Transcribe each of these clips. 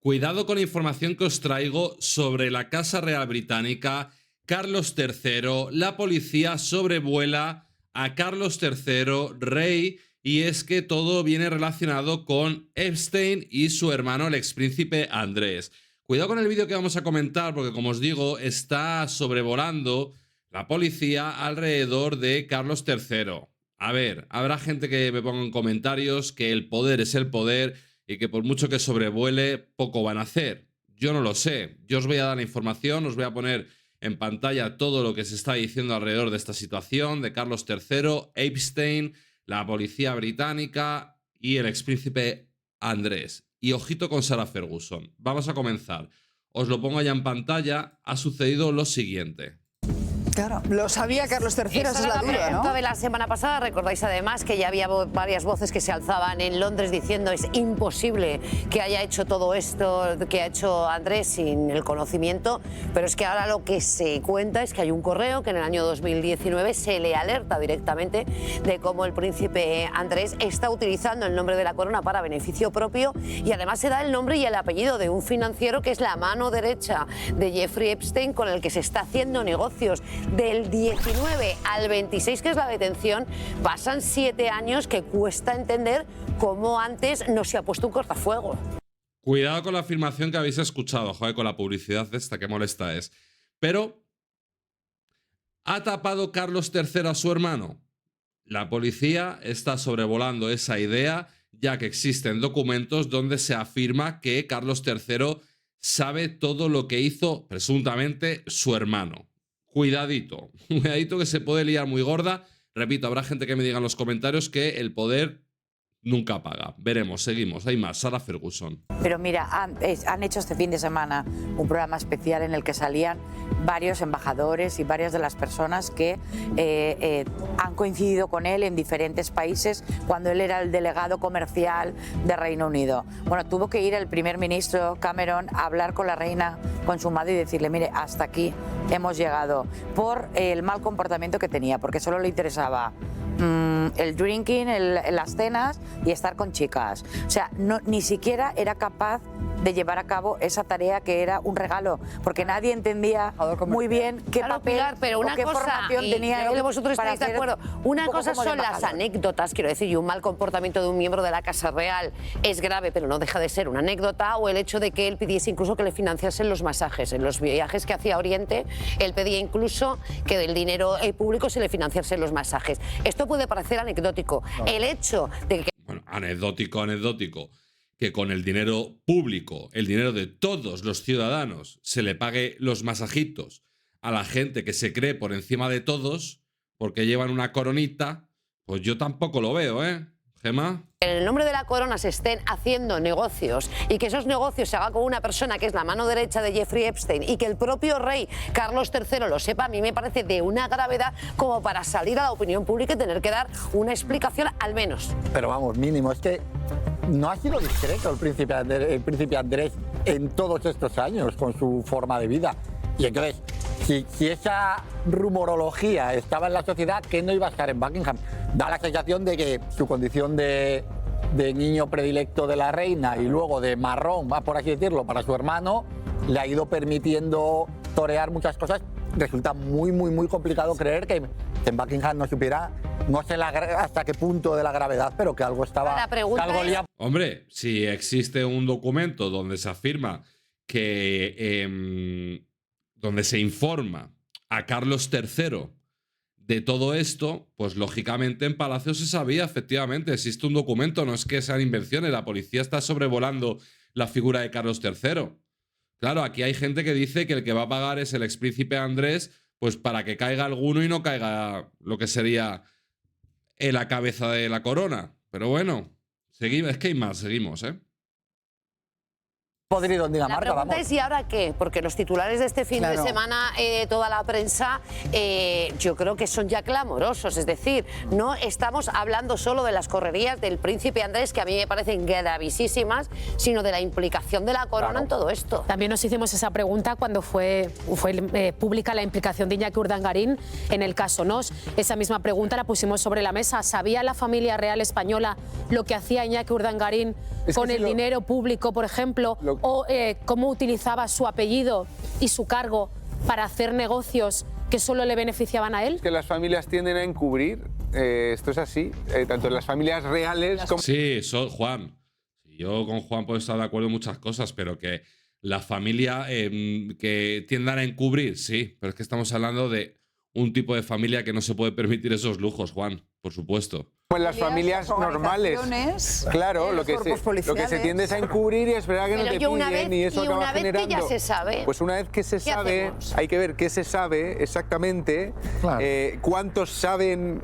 Cuidado con la información que os traigo sobre la Casa Real Británica, Carlos III. La policía sobrevuela a Carlos III, rey, y es que todo viene relacionado con Epstein y su hermano, el expríncipe Andrés. Cuidado con el vídeo que vamos a comentar porque, como os digo, está sobrevolando la policía alrededor de Carlos III. A ver, habrá gente que me ponga en comentarios que el poder es el poder y que por mucho que sobrevuele, poco van a hacer. Yo no lo sé. Yo os voy a dar la información, os voy a poner en pantalla todo lo que se está diciendo alrededor de esta situación, de Carlos III, Epstein, la policía británica y el expríncipe Andrés. Y ojito con Sarah Ferguson. Vamos a comenzar. Os lo pongo ya en pantalla. Ha sucedido lo siguiente. Claro, lo sabía Carlos III, esa es la duda, ¿no? De la semana pasada, recordáis además que ya había varias voces que se alzaban en Londres diciendo es imposible que haya hecho todo esto que ha hecho Andrés sin el conocimiento, pero es que ahora lo que se cuenta es que hay un correo que en el año 2019 se le alerta directamente de cómo el príncipe Andrés está utilizando el nombre de la corona para beneficio propio y además se da el nombre y el apellido de un financiero que es la mano derecha de Jeffrey Epstein con el que se está haciendo negocios. Del 19 al 26, que es la detención, pasan 7 años que cuesta entender cómo antes no se ha puesto un cortafuego. Cuidado con la afirmación que habéis escuchado, joder, con la publicidad esta, que molesta es. Pero, ¿ha tapado Carlos III a su hermano? La policía está sobrevolando esa idea, ya que existen documentos donde se afirma que Carlos III sabe todo lo que hizo, presuntamente, su hermano. Cuidadito, cuidadito que se puede liar muy gorda. Repito, habrá gente que me diga en los comentarios que el poder nunca paga. Veremos, seguimos. Hay más. Sarah Ferguson. Pero mira, han hecho este fin de semana un programa especial en el que salían varios embajadores y varias de las personas que han coincidido con él en diferentes países cuando él era el delegado comercial de Reino Unido. Bueno, tuvo que ir el primer ministro Cameron a hablar con la reina, con su madre y decirle, mire, hasta aquí hemos llegado, por el mal comportamiento que tenía, porque solo le interesaba el drinking, las cenas y estar con chicas. O sea, ni siquiera era capaz de llevar a cabo esa tarea que era un regalo, porque nadie entendía muy bien qué papel Pilar, pero una o qué cosa, formación tenía él. Que vosotros estáis de acuerdo. Una cosa son las anécdotas, quiero decir, y un mal comportamiento de un miembro de la Casa Real es grave, pero no deja de ser una anécdota, o el hecho de que él pidiese incluso que le financiasen los masajes. En los viajes que hacía a Oriente, él pedía incluso que del dinero público se le financiasen los masajes. Esto puede parecer anecdótico. No. El hecho de que... Bueno, anecdótico, que con el dinero público, el dinero de todos los ciudadanos, se le pague los masajitos a la gente que se cree por encima de todos porque llevan una coronita, pues yo tampoco lo veo, ¿eh? Gemma. En el nombre de la corona se estén haciendo negocios y que esos negocios se hagan con una persona que es la mano derecha de Jeffrey Epstein y que el propio rey Carlos III lo sepa, a mí me parece de una gravedad como para salir a la opinión pública y tener que dar una explicación al menos. Pero vamos, mínimo, es que no ha sido discreto el príncipe Andrés en todos estos años con su forma de vida. Y entonces, si esa rumorología estaba en la sociedad, ¿qué no iba a estar en Buckingham? Da la sensación de que su condición de niño predilecto de la reina y luego de marrón, por así decirlo, para su hermano, le ha ido permitiendo torear muchas cosas. Resulta muy complicado creer que en Buckingham no supiera, no sé hasta qué punto de la gravedad, pero que algo estaba... La pregunta algo es... Hombre, si existe un documento donde se afirma que... donde se informa a Carlos III de todo esto, pues lógicamente en Palacio se sabía, efectivamente, existe un documento, no es que sean invenciones, la policía está sobrevolando la figura de Carlos III. Claro, aquí hay gente que dice que el que va a pagar es el expríncipe Andrés, pues para que caiga alguno y no caiga lo que sería en la cabeza de la corona. Pero bueno, seguimos, es que hay más, seguimos, ¿eh? Podrido en Dinamarca, la pregunta vamos. es ¿y ahora qué? Porque los titulares de este fin de semana, toda la prensa, yo creo que son ya clamorosos. Es decir, no estamos hablando solo de las correrías del príncipe Andrés, que a mí me parecen gravísimas, sino de la implicación de la corona en todo esto. También nos hicimos esa pregunta cuando fue pública la implicación de Iñaki Urdangarín en el caso Nos. Esa misma pregunta la pusimos sobre la mesa. ¿Sabía la familia real española lo que hacía Iñaki Urdangarín con el dinero público, por ejemplo, cómo utilizaba su apellido y su cargo para hacer negocios que solo le beneficiaban a él? Es que las familias tienden a encubrir, esto es así, tanto en las familias reales como... Sí, Juan. Yo con Juan puedo estar de acuerdo en muchas cosas, pero que la familia que tiendan a encubrir, sí, pero es que estamos hablando de un tipo de familia que no se puede permitir esos lujos, Juan, por supuesto. En las familias normales, claro, lo que se tiende es a encubrir y a esperar a que no te pillen y eso acaba generando... Una vez que ya se sabe... Pues una vez que se sabe, hay que ver qué se sabe exactamente, cuántos saben,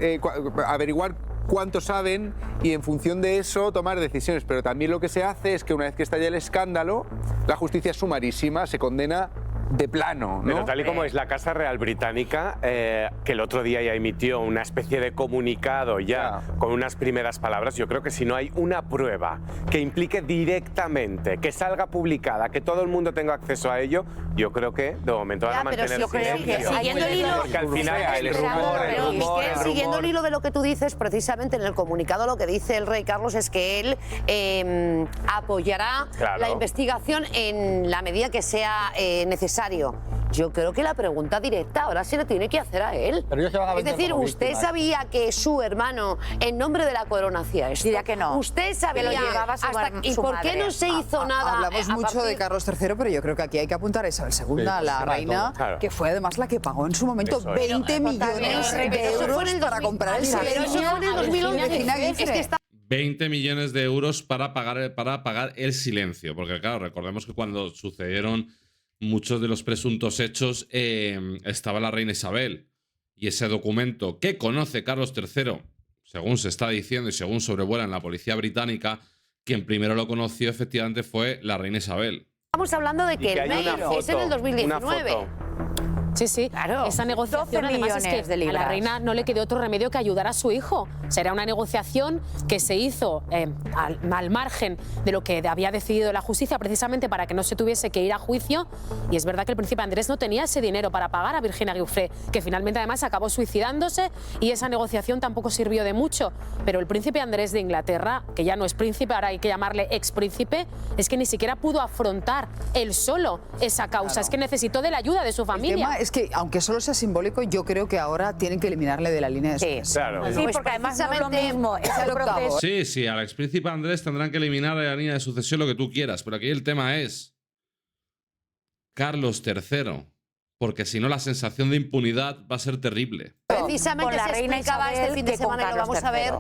averiguar cuántos saben y en función de eso tomar decisiones. Pero también lo que se hace es que una vez que estalla el escándalo, la justicia es sumarísima, se condena de plano, ¿no? Pero tal y como es la Casa Real Británica, que el otro día ya emitió una especie de comunicado con unas primeras palabras, yo creo que si no hay una prueba que implique directamente, que salga publicada, que todo el mundo tenga acceso a ello, yo creo que de momento van a mantener silencio. Siguiendo el hilo, porque al final el rumor, siguiendo el hilo de lo que tú dices, precisamente en el comunicado lo que dice el rey Carlos es que él apoyará la investigación en la medida que sea necesario. Yo creo que la pregunta directa ahora se le tiene que hacer a él. Es decir, ¿usted sabía que su hermano, en nombre de la corona, hacía esto? Diría que no. ¿Usted sabía que lo llevaba ¿Y por qué no se hizo nada? Hablamos mucho de Carlos III, pero yo creo que aquí hay que apuntar a Isabel II, la reina, que fue además la que pagó en su momento 20 millones de euros para comprar el silencio. Pero eso fue en el 2011. 20 millones de euros para pagar el silencio. Porque claro, recordemos que cuando sucedieron muchos de los presuntos hechos estaba la reina Isabel. Y ese documento que conoce Carlos III, según se está diciendo y según sobrevuela en la policía británica, quien primero lo conoció efectivamente fue la reina Isabel. Estamos hablando de que el mail es en el 2019. Sí, sí, claro. Esa negociación además es que a la reina no le quedó otro remedio que ayudar a su hijo. O sea, era una negociación que se hizo al margen de lo que había decidido la justicia, precisamente para que no se tuviese que ir a juicio. Y es verdad que el príncipe Andrés no tenía ese dinero para pagar a Virginia Giuffre, que finalmente además acabó suicidándose, y esa negociación tampoco sirvió de mucho. Pero el príncipe Andrés de Inglaterra, que ya no es príncipe, ahora hay que llamarle expríncipe, es que ni siquiera pudo afrontar él solo esa causa. Es que necesitó de la ayuda de su familia. Es que, aunque solo sea simbólico, yo creo que ahora tienen que eliminarle de la línea de sucesión. Claro. Sí, porque además no es lo mismo, es el proceso. Sí, al expríncipe Andrés tendrán que eliminar de la línea de sucesión lo que tú quieras, pero aquí el tema es Carlos III, porque si no la sensación de impunidad va a ser terrible. Precisamente se explicaba este fin de semana y lo vamos a ver,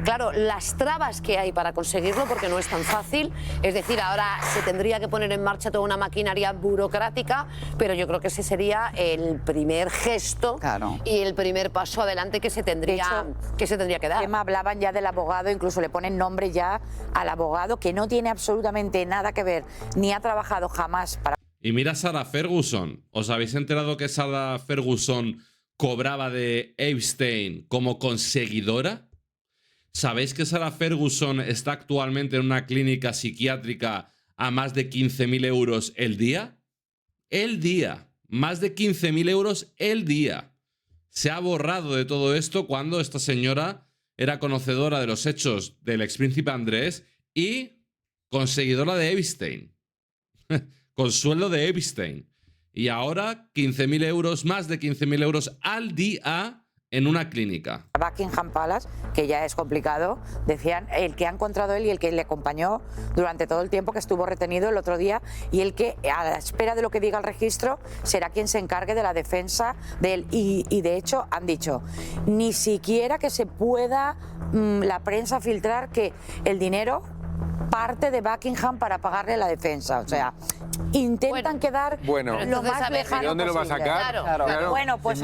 claro, las trabas que hay para conseguirlo, porque no es tan fácil. Es decir, ahora se tendría que poner en marcha toda una maquinaria burocrática, pero yo creo que ese sería el primer gesto y el primer paso adelante que se tendría que dar. Gemma, hablaban ya del abogado, incluso le ponen nombre ya al abogado, que no tiene absolutamente nada que ver, ni ha trabajado jamás para... Y mira Sarah Ferguson. ¿Os habéis enterado que Sarah Ferguson cobraba de Epstein como conseguidora? ¿Sabéis que Sarah Ferguson está actualmente en una clínica psiquiátrica a más de 15.000 euros el día? El día. Más de 15.000 euros el día. Se ha borrado de todo esto cuando esta señora era conocedora de los hechos del expríncipe Andrés y conseguidora de Epstein. Con sueldo de Epstein. Y ahora 15.000 euros, más de 15.000 euros al día en una clínica. Buckingham Palace, que ya es complicado, decían el que ha encontrado él y el que le acompañó durante todo el tiempo, que estuvo retenido el otro día, y el que, a la espera de lo que diga el registro, será quien se encargue de la defensa de él. Y de hecho han dicho, ni siquiera que se pueda la prensa filtrar que el dinero parte de Buckingham para pagarle la defensa. O sea, intentan quedar lo más lejano. ¿De dónde lo va a sacar? Claro. Bueno, pues si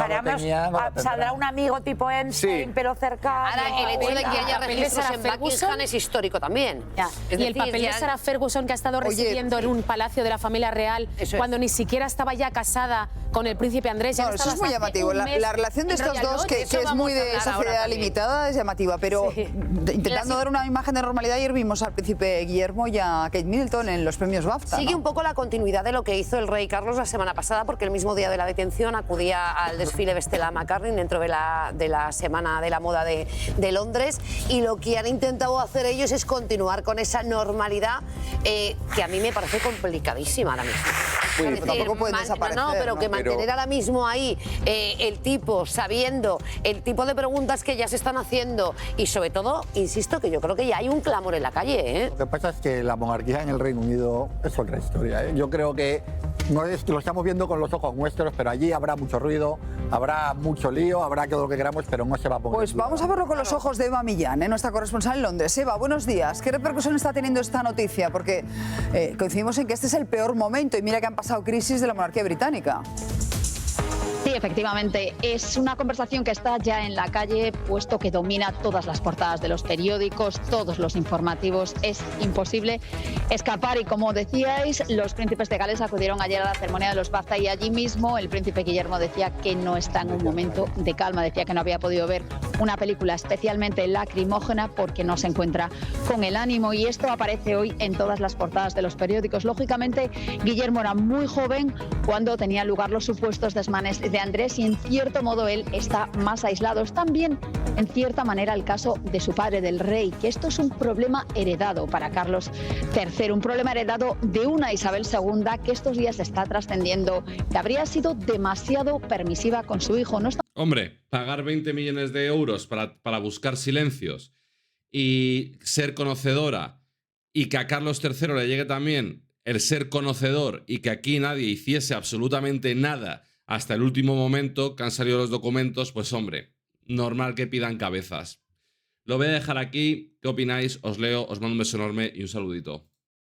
saldrá un amigo tipo Epstein, pero cercano. Ahora, el hecho de que haya registros en Buckingham es histórico también. Y el papel de Sarah Ferguson, que ha estado residiendo en un palacio de la familia real, cuando ni siquiera estaba ya casada con el príncipe Andrés. No, eso es muy llamativo. La relación de estos dos, que es muy de sociedad limitada, es llamativa, pero intentando dar una imagen de normalidad, ayer vimos al príncipe Guillermo y a Kate Middleton en los premios BAFTA. Sigue ¿no? un poco la continuidad de lo que hizo el rey Carlos la semana pasada, porque el mismo día de la detención acudía al desfile de Stella McCartney dentro de la Semana de la Moda de Londres, y lo que han intentado hacer ellos es continuar con esa normalidad que a mí me parece complicadísima ahora mismo. Uy, pero tampoco pueden desaparecer. No, pero que mantener ahora mismo ahí el tipo sabiendo el tipo de preguntas que ya se están haciendo, y sobre todo, insisto, que yo creo que ya hay un clamor en la calle. Lo que pasa es que la monarquía en el Reino Unido es otra historia. Yo creo que no es que lo estamos viendo con los ojos nuestros, pero allí habrá mucho ruido, habrá mucho lío, habrá todo lo que queramos, pero no se va a poner. Pues vamos a verlo con los ojos de Eva Millán, nuestra corresponsal en Londres. Eva, buenos días. ¿Qué repercusión está teniendo esta noticia? Porque coincidimos en que este es el peor momento y mira que han pasado crisis de la monarquía británica. Sí, efectivamente, es una conversación que está ya en la calle, puesto que domina todas las portadas de los periódicos, todos los informativos. Es imposible escapar y, como decíais, los príncipes de Gales acudieron ayer a la ceremonia de los BAFTA y allí mismo el príncipe Guillermo decía que no está en un momento de calma, decía que no había podido ver una película especialmente lacrimógena porque no se encuentra con el ánimo, y esto aparece hoy en todas las portadas de los periódicos. Lógicamente, Guillermo era muy joven cuando tenían lugar los supuestos desmanes de Andrés y en cierto modo él está más aislado. Es también en cierta manera el caso de su padre, del rey, que esto es un problema heredado para Carlos III, un problema heredado de una Isabel II que estos días está trascendiendo, que habría sido demasiado permisiva con su hijo. No está... Hombre, pagar 20 millones de euros para buscar silencios y ser conocedora, y que a Carlos III le llegue también el ser conocedor y que aquí nadie hiciese absolutamente nada hasta el último momento que han salido los documentos, pues hombre, normal que pidan cabezas. Lo voy a dejar aquí. ¿Qué opináis? Os leo, os mando un beso enorme y un saludito.